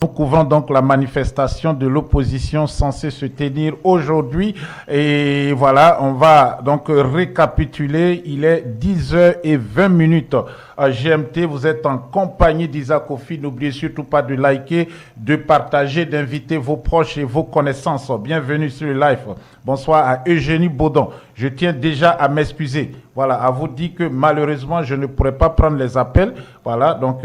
Nous couvrons donc la manifestation de l'opposition censée se tenir aujourd'hui. Et voilà, on va donc récapituler. Il est 10h20 à GMT. Vous êtes en compagnie d'Isaac Kofi. N'oubliez surtout pas de liker, de partager, d'inviter vos proches et vos connaissances. Bienvenue sur le live. Bonsoir à Eugénie Baudon. Je tiens déjà à m'excuser. Voilà, à vous dire que malheureusement, je ne pourrai pas prendre les appels. Voilà, donc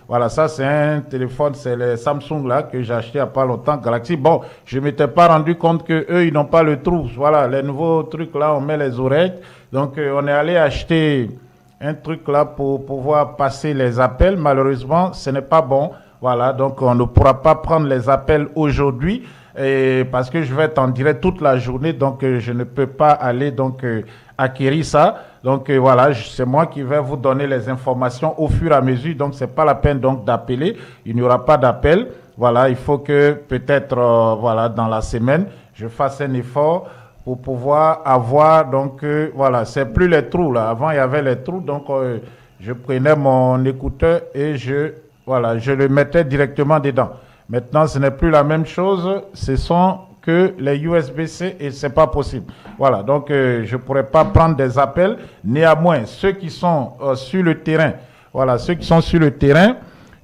voilà, ça c'est un téléphone, c'est le Samsung là que j'ai acheté il n'y a pas longtemps, Galaxy. Bon, je ne m'étais pas rendu compte que eux ils n'ont pas le trou. Voilà, les nouveaux trucs là, on met les oreilles. Donc on est allé acheter un truc là pour pouvoir passer les appels. Malheureusement, ce n'est pas bon. Voilà, donc on ne pourra pas prendre les appels aujourd'hui. Et parce que je vais être en direct toute la journée, donc je ne peux pas aller donc acquérir ça. Donc voilà, c'est moi qui vais vous donner les informations au fur et à mesure. Donc c'est pas la peine donc d'appeler. Il n'y aura pas d'appel. Voilà, il faut que peut-être voilà dans la semaine je fasse un effort pour pouvoir avoir donc voilà, c'est plus les trous là. Avant il y avait les trous, donc je prenais mon écouteur et je le mettais directement dedans. Maintenant, ce n'est plus la même chose. Ce sont que les USB-C et c'est pas possible. Voilà, donc je pourrais pas prendre des appels. Néanmoins, ceux qui sont sur le terrain, voilà, ceux qui sont sur le terrain,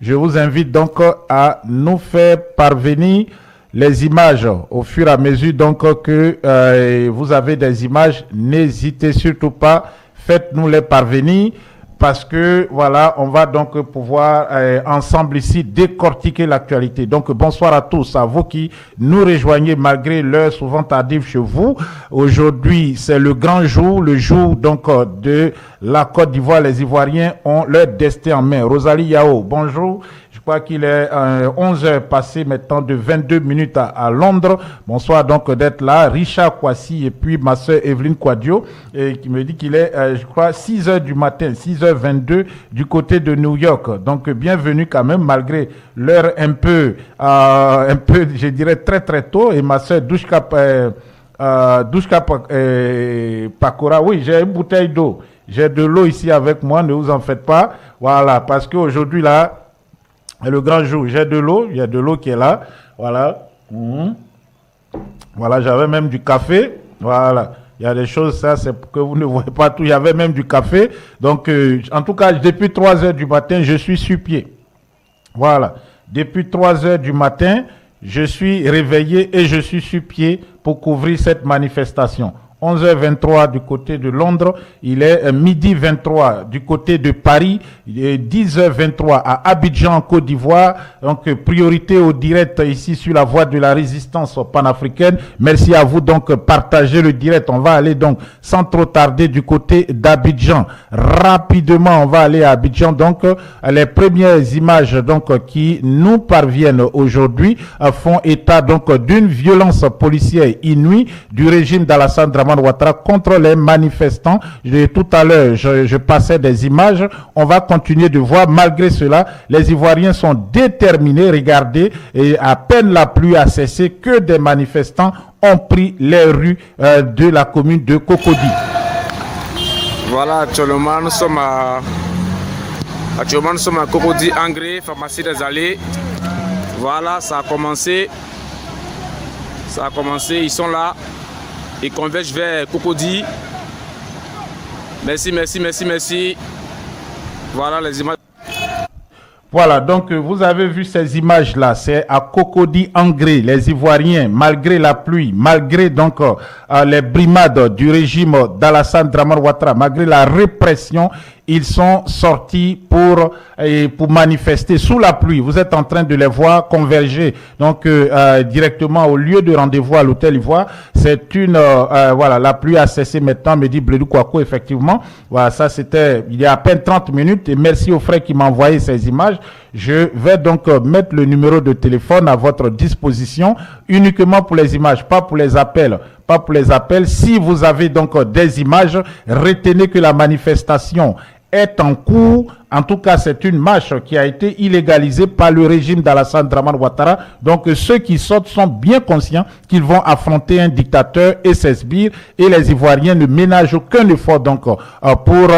je vous invite donc à nous faire parvenir les images au fur et à mesure donc que vous avez des images. N'hésitez surtout pas, faites-nous les parvenir. Parce que, voilà, on va donc pouvoir ensemble ici décortiquer l'actualité. Donc, bonsoir à tous, à vous qui nous rejoignez malgré l'heure souvent tardive chez vous. Aujourd'hui, c'est le grand jour, le jour donc de la Côte d'Ivoire. Les Ivoiriens ont leur destin en main. Rosalie Yao, bonjour. Je crois qu'il est 11h passé maintenant de 22 minutes à Londres. Bonsoir donc d'être là. Richard Kwasi et puis ma soeur Evelyne Quadio qui me dit qu'il est, je crois, 6h du matin, 6h22 du côté de New York. Donc bienvenue quand même malgré l'heure un peu, je dirais très très tôt. Et ma soeur Douchka Pakora, oui, j'ai une bouteille d'eau. J'ai de l'eau ici avec moi, ne vous en faites pas. Voilà, parce qu'aujourd'hui là, le grand jour, j'ai de l'eau, il y a de l'eau qui est là, voilà. Voilà, j'avais même du café, voilà. Il y a des choses, ça c'est que vous ne voyez pas tout, il y avait même du café. Donc, en tout cas, depuis 3 heures du matin, je suis sur pied. Voilà, depuis 3 heures du matin, je suis réveillé et je suis sur pied pour couvrir cette manifestation. 11h23 du côté de Londres, il est midi 23 du côté de Paris, 10h23 à Abidjan, Côte d'Ivoire. Donc, priorité au direct ici sur la voie de la résistance panafricaine. Merci à vous donc, partagez le direct. On va aller donc, sans trop tarder, du côté d'Abidjan. Rapidement, on va aller à Abidjan. Donc, les premières images donc, qui nous parviennent aujourd'hui font état donc d'une violence policière inouïe du régime d'Alassane Dramane Ouattara contre les manifestants. Tout à l'heure, je passais des images. On va continuer de voir. Malgré cela, les Ivoiriens sont déterminés. Regardez, et à peine la pluie a cessé que des manifestants ont pris les rues de la commune de Cocody. Voilà, actuellement nous sommes à Cocody, Angré, pharmacie des Allées. Voilà, ça a commencé. Ils sont là. Ils convergent vers Cocody. Merci. Voilà les images. Voilà, donc vous avez vu ces images-là, c'est à Cocody Angré, les Ivoiriens, malgré la pluie, malgré donc les brimades du régime d'Alassane Dramane Ouattara, malgré la répression, ils sont sortis pour manifester sous la pluie. Vous êtes en train de les voir converger donc directement au lieu de rendez-vous à l'hôtel Ivoire. C'est voilà, la pluie a cessé maintenant, me dit Bledou Kouakou, effectivement. Voilà, ça c'était il y a à peine 30 minutes et merci aux frères qui m'ont envoyé ces images. Je vais donc mettre le numéro de téléphone à votre disposition uniquement pour les images, pas pour les appels. Si vous avez donc des images, retenez que la manifestation est en cours. En tout cas, c'est une marche qui a été illégalisée par le régime d'Alassane Dramane Ouattara. Donc, ceux qui sortent sont bien conscients qu'ils vont affronter un dictateur et ses sbires. Et les Ivoiriens ne ménagent aucun effort donc pour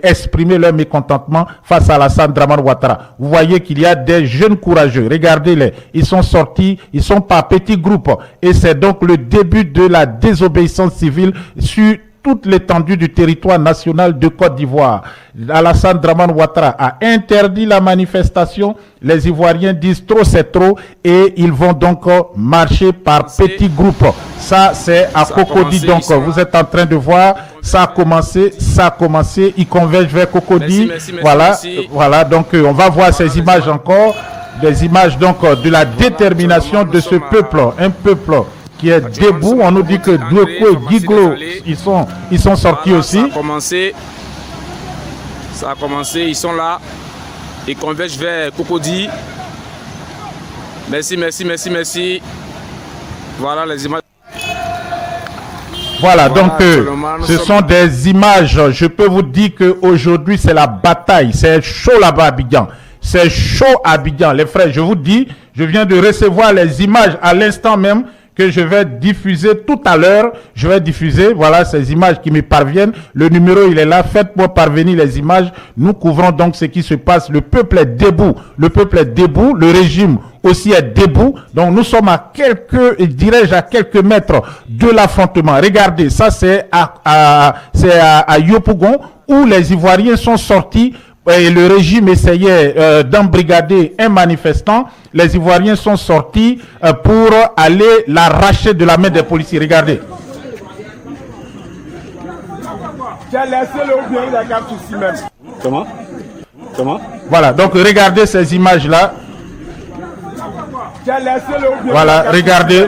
exprimer leur mécontentement face à Alassane Dramane Ouattara. Vous voyez qu'il y a des jeunes courageux. Regardez-les. Ils sont sortis, ils sont par petits groupes. Et c'est donc le début de la désobéissance civile sur toute l'étendue du territoire national de Côte d'Ivoire. Alassane Dramane Ouattara a interdit la manifestation. Les Ivoiriens disent trop c'est trop et ils vont donc marcher par petits groupes. Ça c'est à Cocody. Donc vous êtes en train de voir, ça a commencé, ils convergent vers Cocody. Voilà, donc on va voir ces images encore, des images donc de la détermination de ce peuple, un peuple qui est debout. On nous dit que Doueko et Guiglo, ils sont sortis aussi. Ça a commencé, ils sont là. Ils convergent vers Cocody. Merci. Voilà les images. Voilà, donc ce sont des images. Je peux vous dire qu'aujourd'hui, c'est la bataille. C'est chaud là-bas à Abidjan. C'est chaud à Abidjan. Les frères, je vous dis, je viens de recevoir les images à l'instant même que je vais diffuser tout à l'heure. Je vais diffuser, voilà, ces images qui me parviennent. Le numéro, il est là. Faites-moi parvenir les images. Nous couvrons donc ce qui se passe. Le peuple est debout. Le peuple est debout. Le régime aussi est debout. Donc, nous sommes à quelques mètres de l'affrontement. Regardez, ça, c'est à Yopougon où les Ivoiriens sont sortis. Et le régime essayait d'embrigader un manifestant. Les Ivoiriens sont sortis pour aller l'arracher de la main des policiers. Regardez. Tu as laissé le bien la carte ici même. Comment? Voilà, donc regardez ces images-là. Tu as laissé le bien. Voilà, regardez.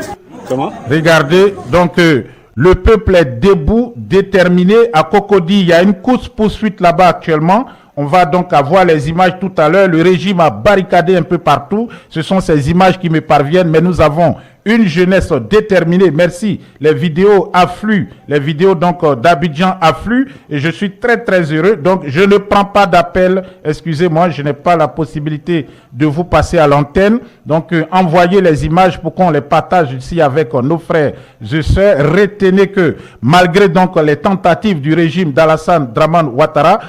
Regardez, donc le peuple est debout, déterminé. À Cocody, il y a une course-poursuite là-bas actuellement. On va donc avoir les images tout à l'heure. Le régime a barricadé un peu partout. Ce sont ces images qui me parviennent, mais nous avons une jeunesse déterminée. Merci. Les vidéos affluent. Les vidéos donc d'Abidjan affluent. Et je suis très heureux. Donc je ne prends pas d'appel. Excusez-moi, je n'ai pas la possibilité de vous passer à l'antenne. Donc envoyez les images pour qu'on les partage ici avec nos frères et sœurs. Retenez que malgré donc les tentatives du régime d'Alassane Dramane Ouattara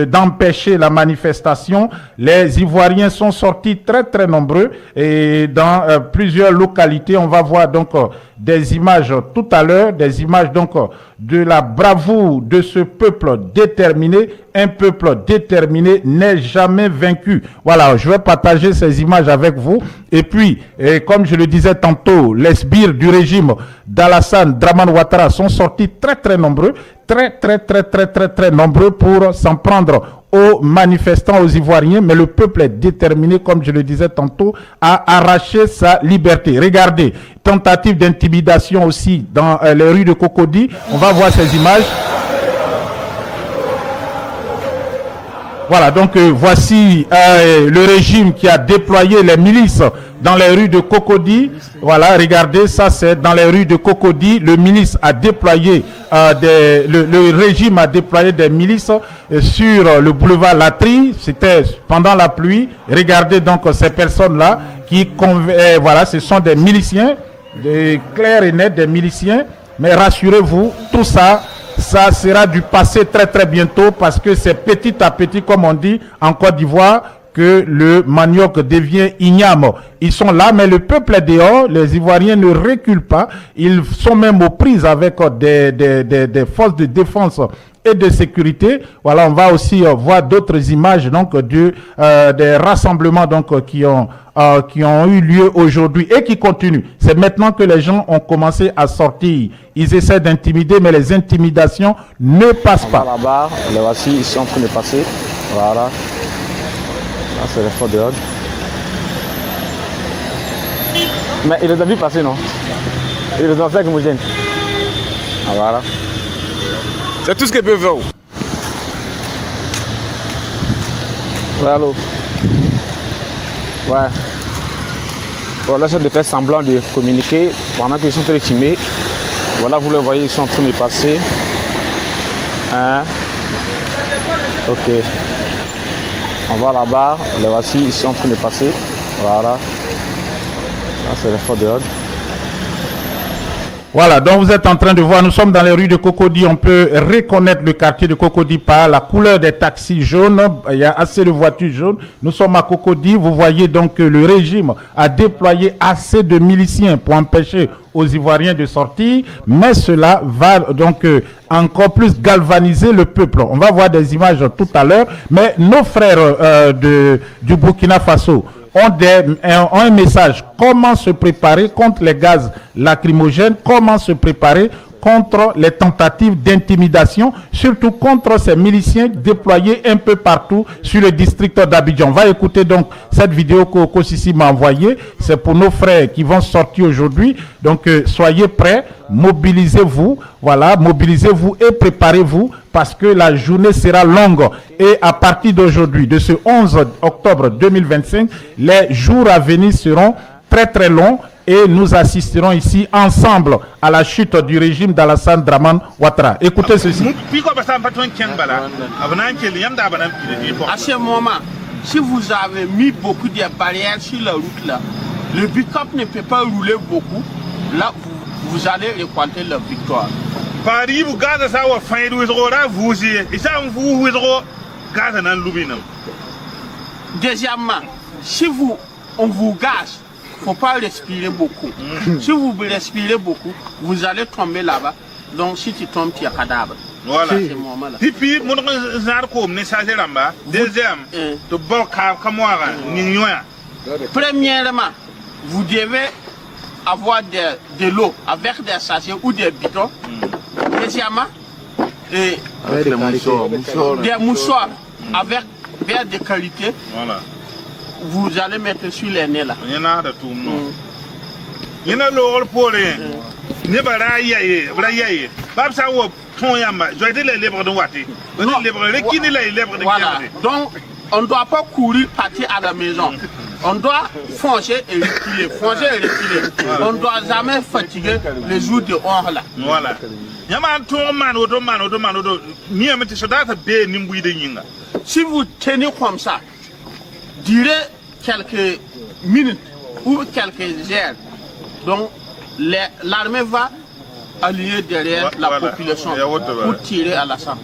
d'empêcher la manifestation, les Ivoiriens sont sortis très nombreux et dans plusieurs localités. On va voir donc des images tout à l'heure, des images donc de la bravoure de ce peuple déterminé. Un peuple déterminé n'est jamais vaincu. Voilà, je vais partager ces images avec vous. Et puis, comme je le disais tantôt, les sbires du régime d'Alassane Dramane Ouattara sont sortis très nombreux, très nombreux pour s'en prendre aux manifestants, aux Ivoiriens, mais le peuple est déterminé, comme je le disais tantôt, à arracher sa liberté. Regardez, tentative d'intimidation aussi dans les rues de Cocody. On va voir ces images. Voilà, donc voici le régime qui a déployé les milices dans les rues de Cocody. Voilà, regardez, ça c'est dans les rues de Cocody. Le milice a déployé le régime a déployé des milices sur le boulevard Latry. C'était pendant la pluie. Regardez donc ces personnes-là qui voilà, ce sont des miliciens, des clairs et nets, des miliciens. Mais rassurez-vous, tout ça sera du passé très bientôt parce que c'est petit à petit, comme on dit en Côte d'Ivoire, que le manioc devient igname. Ils sont là, mais le peuple est dehors. Les Ivoiriens ne reculent pas. Ils sont même aux prises avec des forces de défense et de sécurité. Voilà, on va aussi voir d'autres images donc des rassemblements donc qui ont eu lieu aujourd'hui et qui continuent. C'est maintenant que les gens ont commencé à sortir. Ils essaient d'intimider, mais les intimidations ne passent pas. Là-bas, les voici, ils sont en train de passer. Voilà. Là, c'est les forces de l'ordre. Mais il les a vu passer, non? Il les a fait comme gêne. Ah, voilà. C'est tout ce qu'ils peuvent faire. Ouais, allô? Ouais. Bon, là, j'essaie de faire semblant de communiquer pendant qu'ils sont très filmés. Voilà, vous le voyez, ils sont en train de passer. Hein? Ok. On va là-bas. Les voici, ils sont en train de passer. Voilà. Là, c'est les forces de l'ordre. Voilà, donc vous êtes en train de voir, nous sommes dans les rues de Cocody. On peut reconnaître le quartier de Cocody par la couleur des taxis jaunes. Il y a assez de voitures jaunes. Nous sommes à Cocody. Vous voyez donc que le régime a déployé assez de miliciens pour empêcher aux Ivoiriens de sortir. Mais cela va donc encore plus galvaniser le peuple. On va voir des images tout à l'heure. Mais nos frères du Burkina Faso ont un message. Comment se préparer contre les gaz lacrymogènes, comment se préparer contre les tentatives d'intimidation, surtout contre ces miliciens déployés un peu partout sur le district d'Abidjan. On va écouter donc cette vidéo que Kosisi m'a envoyée. C'est pour nos frères qui vont sortir aujourd'hui. Donc soyez prêts, mobilisez-vous, voilà, mobilisez-vous et préparez-vous parce que la journée sera longue. Et à partir d'aujourd'hui, de ce 11 octobre 2025, les jours à venir seront très très longs. Et nous assisterons ici ensemble à la chute du régime d'Alassane Dramane Ouattara. Écoutez ceci. À ce moment, si vous avez mis beaucoup de barrières sur la route là, le pick-up ne peut pas rouler beaucoup. Là, vous allez récolter la victoire. Deuxièmement, si on vous gaz, il ne faut pas respirer beaucoup. Si vous respirez beaucoup, vous allez tomber là-bas. Donc si tu tombes, tu es cadavre. Voilà. C'est ce moment-là. Puis, premièrement, vous devez avoir de l'eau avec des sachets ou des bidons. Deuxièmement, des mouchoirs avec verre de qualité. Voilà. Vous allez mettre sur les nez là. Il y a l'or pour les Nebaraye, Braye, Babsa, Toyama, je vais les lèvres de Wati. Voilà. Donc, on ne doit pas courir partir à la maison. On doit foncer et reculer, foncer et reculer. On ne doit jamais fatiguer les jours de hors là. Voilà. Si vous tenez comme ça, durez quelques minutes ou quelques heures, donc l'armée va allier derrière la population pour tirer à la sang.